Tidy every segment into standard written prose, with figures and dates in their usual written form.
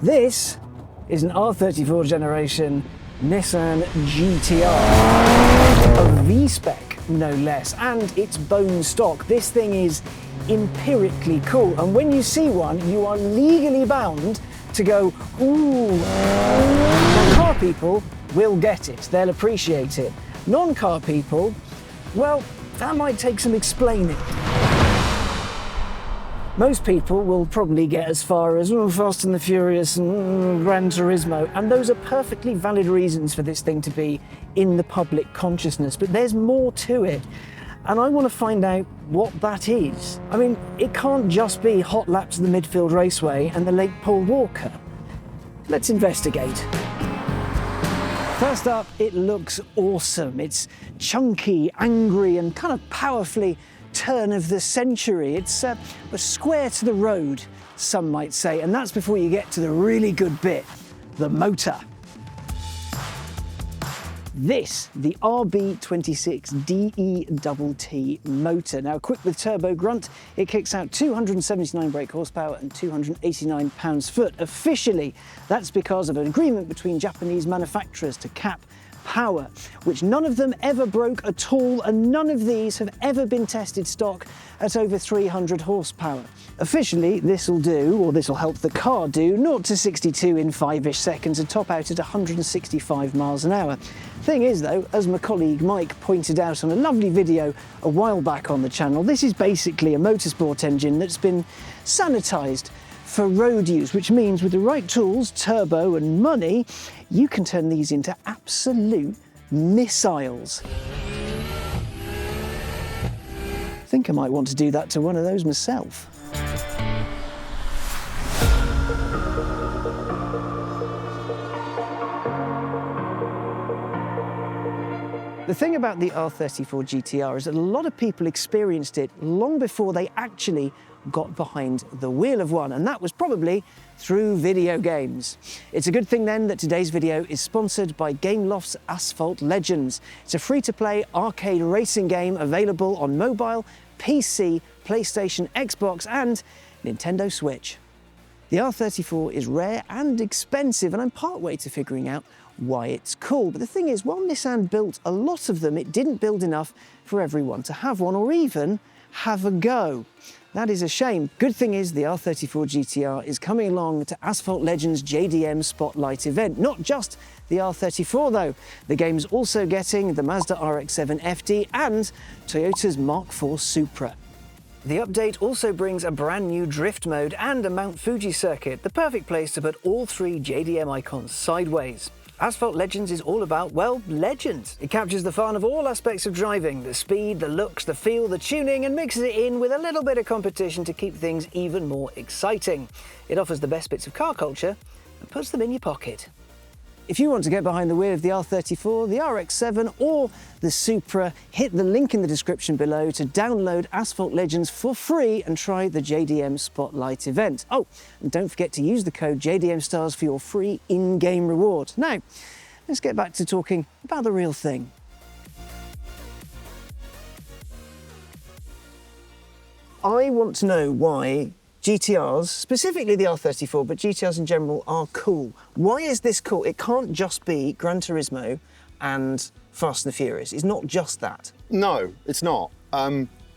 This is an R34 generation Nissan GT-R, a V-Spec no less, and it's bone stock. This thing is empirically cool, and when you see one, you are legally bound to go, ooh. Now, car people will get it, they'll appreciate it. Non-car people, well, that might take some explaining. Most people will probably get as far as Fast and the Furious and Gran Turismo, and those are perfectly valid reasons for this thing to be in the public consciousness, but there's more to it, and I want to find out what that is. I mean, it can't just be hot laps of the Midfield Raceway and the Lake Paul Walker. Let's investigate. First up, it looks awesome. It's chunky, angry, and kind of powerfully turn of the century. It's a square to the road, some might say, and that's before you get to the really good bit, the motor. This, the RB26DETT motor. Now, equipped with turbo grunt, it kicks out 279 brake horsepower and 289 pounds-foot. Officially, that's because of an agreement between Japanese manufacturers to cap power, which none of them ever broke at all, and none of these have ever been tested stock at over 300 horsepower. Officially, this will do, or this will help the car do, 0 to 62 in 5-ish seconds and top out at 165 miles an hour. Thing is though, as my colleague Mike pointed out on a lovely video a while back on the channel, this is basically a motorsport engine that's been sanitised for road use, which means with the right tools, turbo and money, you can turn these into absolute missiles. I think I might want to do that to one of those myself. The thing about the R34 GT-R is that a lot of people experienced it long before they actually got behind the wheel of one, and that was probably through video games. It's a good thing then that today's video is sponsored by Gameloft's Asphalt Legends. It's a free-to-play arcade racing game available on mobile, PC, PlayStation, Xbox and Nintendo Switch. The R34 is rare and expensive, and I'm partway to figuring out why it's cool. But the thing is, while Nissan built a lot of them, it didn't build enough for everyone to have one or even have a go. That is a shame. Good thing is the R34 GT-R is coming along to Asphalt Legends JDM Spotlight event. Not just the R34 though. The game's also getting the Mazda RX-7 FD and Toyota's Mark IV Supra. The update also brings a brand new drift mode and a Mount Fuji circuit, the perfect place to put all three JDM icons sideways. Asphalt Legends is all about, well, legends. It captures the fun of all aspects of driving, the speed, the looks, the feel, the tuning, and mixes it in with a little bit of competition to keep things even more exciting. It offers the best bits of car culture and puts them in your pocket. If you want to get behind the wheel of the R34, the RX-7 or the Supra, hit the link in the description below to download Asphalt Legends for free and try the JDM Spotlight event. Oh, and don't forget to use the code JDM Stars for your free in-game reward. Now, let's get back to talking about the real thing. I want to know why GT-Rs, specifically the R34, but GT-Rs in general, are cool. Why is this cool? It can't just be Gran Turismo and Fast and the Furious. It's not just that. No, it's not.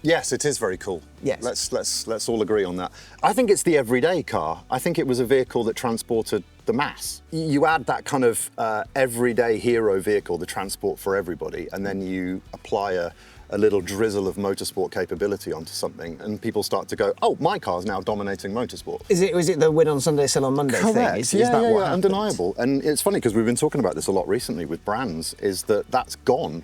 Yes, it is very cool. Yes. Let's all agree on that. I think it's the everyday car. I think it was a vehicle that transported the mass. You add that kind of everyday hero vehicle, the transport for everybody, and then you apply a little drizzle of motorsport capability onto something, and people start to go, oh, my car's now dominating motorsport. Is it the win on Sunday, sell on Monday thing? Is that what happened? Undeniable. And it's funny because we've been talking about this a lot recently with brands, is that that's gone.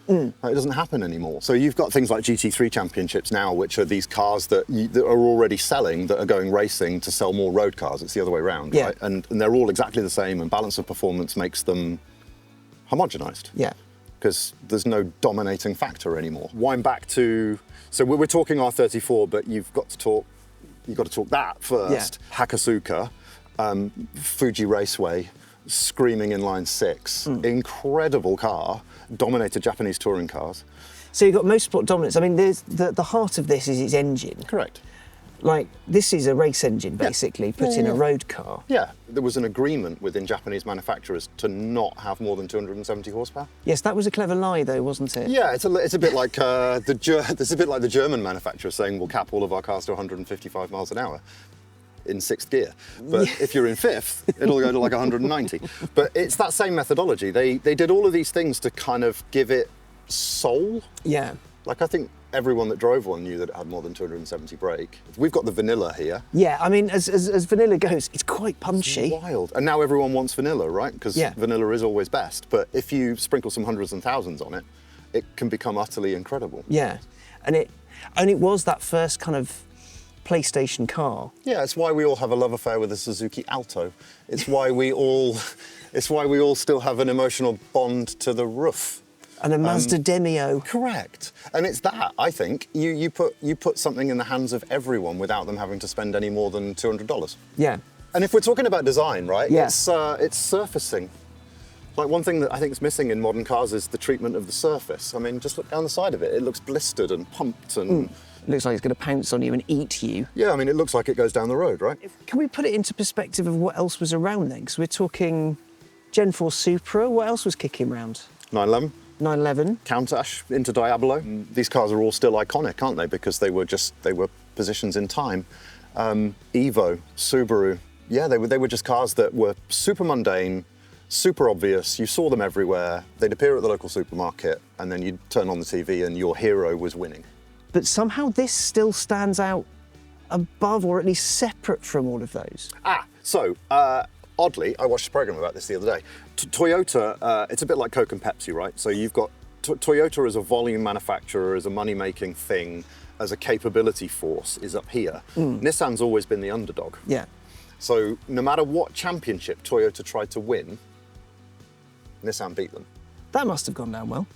It doesn't happen anymore. So you've got things like GT3 championships now, which are these cars that are already selling, that are going racing to sell more road cars. It's the other way around, right? And they're all exactly the same, and balance of performance makes them homogenized. Yeah. Because there's no dominating factor anymore. Wind back to, so we're talking R34, but you've got to talk that first. Yeah. Hakasuka, Fuji Raceway, screaming inline 6, incredible car, dominated Japanese touring cars. So you've got motorsport dominance. I mean, the heart of this is its engine. Correct. Like, this is a race engine, basically, put in a road car. Yeah, there was an agreement within Japanese manufacturers to not have more than 270 horsepower. Yes, that was a clever lie, though, wasn't it? Yeah, it's a bit like it's a bit like the German manufacturer saying we'll cap all of our cars to 155 miles an hour in 6th gear. But if you're in 5th, it'll go to like 190. But it's that same methodology. They did all of these things to kind of give it soul. Yeah. Like, I think everyone that drove one knew that it had more than 270 brake. We've got the vanilla here. Yeah, I mean, as vanilla goes, it's quite punchy. It's wild. And now everyone wants vanilla, right? Because vanilla is always best. But if you sprinkle some hundreds and thousands on it, it can become utterly incredible. Yeah, and it was that first kind of PlayStation car. Yeah, it's why we all have a love affair with the Suzuki Alto. It's why we all still have an emotional bond to the roof. And a Mazda Demio. Correct. And it's that, I think, you put something in the hands of everyone without them having to spend any more than $200. Yeah. And if we're talking about design, right, yeah. It's surfacing. Like, one thing that I think is missing in modern cars is the treatment of the surface. I mean, just look down the side of it. It looks blistered and pumped and... It looks like it's going to pounce on you and eat you. Yeah, I mean, it looks like it goes down the road, right? Can we put it into perspective of what else was around then? Because we're talking Gen 4 Supra. What else was kicking around? 911. 911. Countach into Diablo. These cars are all still iconic, aren't they? Because they were positions in time. Evo, Subaru. Yeah, they were just cars that were super mundane, super obvious. You saw them everywhere. They'd appear at the local supermarket, and then you'd turn on the TV and your hero was winning. But somehow this still stands out above, or at least separate from all of those. So oddly, I watched a program about this the other day. Toyota, it's a bit like Coke and Pepsi, right? So you've got Toyota as a volume manufacturer, as a money-making thing, as a capability force is up here. Nissan's always been the underdog. Yeah. So no matter what championship Toyota tried to win, Nissan beat them. That must have gone down well.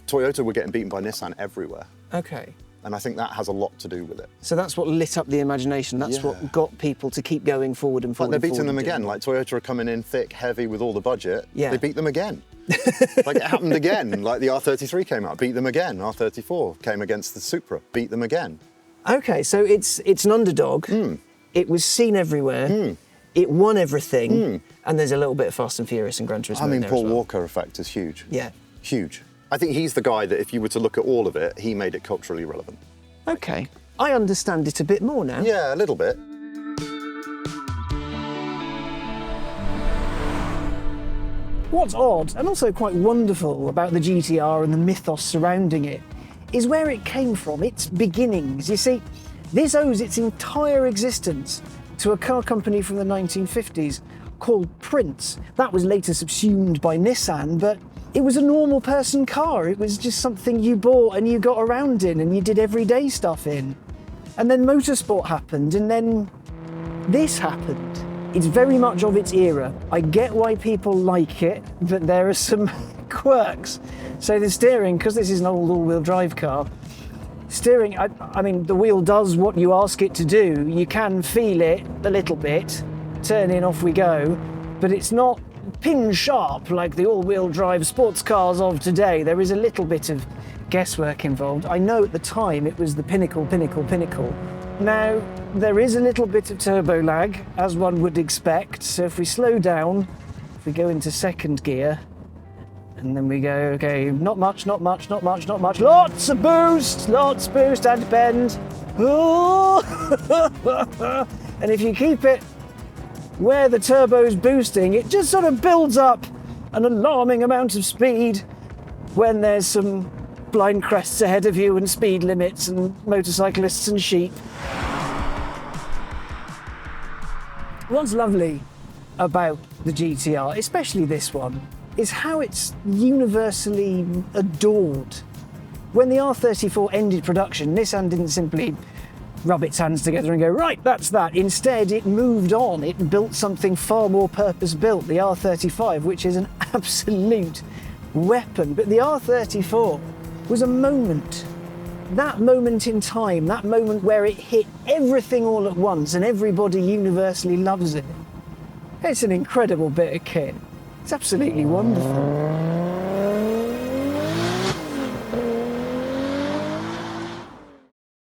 Toyota were getting beaten by Nissan everywhere. Okay. And I think that has a lot to do with it. So that's what lit up the imagination. That's what got people to keep going forward and forward. Like, they're beating them again. Like, Toyota are coming in thick, heavy with all the budget. Yeah. They beat them again. Like, it happened again. Like, the R33 came out, beat them again. R34 came against the Supra, beat them again. Okay, so it's an underdog. It was seen everywhere. It won everything. And there's a little bit of Fast and Furious and Gran Turismo. I mean, Paul Walker effect is huge. Yeah. Huge. I think he's the guy that if you were to look at all of it, he made it culturally relevant. Okay. I understand it a bit more now. Yeah, a little bit. What's odd, and also quite wonderful about the GT-R and the mythos surrounding it, is where it came from, its beginnings. You see, this owes its entire existence to a car company from the 1950s called Prince. That was later subsumed by Nissan, but it was a normal person car. It was just something you bought and you got around in and you did everyday stuff in. And then motorsport happened, and then this happened. It's very much of its era. I get why people like it, but there are some quirks. So the steering, because this is an old all-wheel drive car, steering, I mean, the wheel does what you ask it to do. You can feel it a little bit, turn in, off we go, but it's not pin sharp like the all-wheel drive sports cars of today. There is a little bit of guesswork involved. I know at the time it was the pinnacle. Now, there is a little bit of turbo lag, as one would expect. So if we slow down, if we go into second gear, and then we go, okay, not much. Lots of boost, and bend. And if you keep it where the turbo's boosting, it just sort of builds up an alarming amount of speed when there's some blind crests ahead of you and speed limits and motorcyclists and sheep. What's lovely about the GT-R, especially this one, is how it's universally adored. When the R34 ended production, Nissan didn't simply rub its hands together and go, right, that's that. Instead, it moved on. It built something far more purpose-built, the R35, which is an absolute weapon. But the R34 was a moment. That moment in time, that moment where it hit everything all at once and everybody universally loves it. It's an incredible bit of kit. It's absolutely wonderful.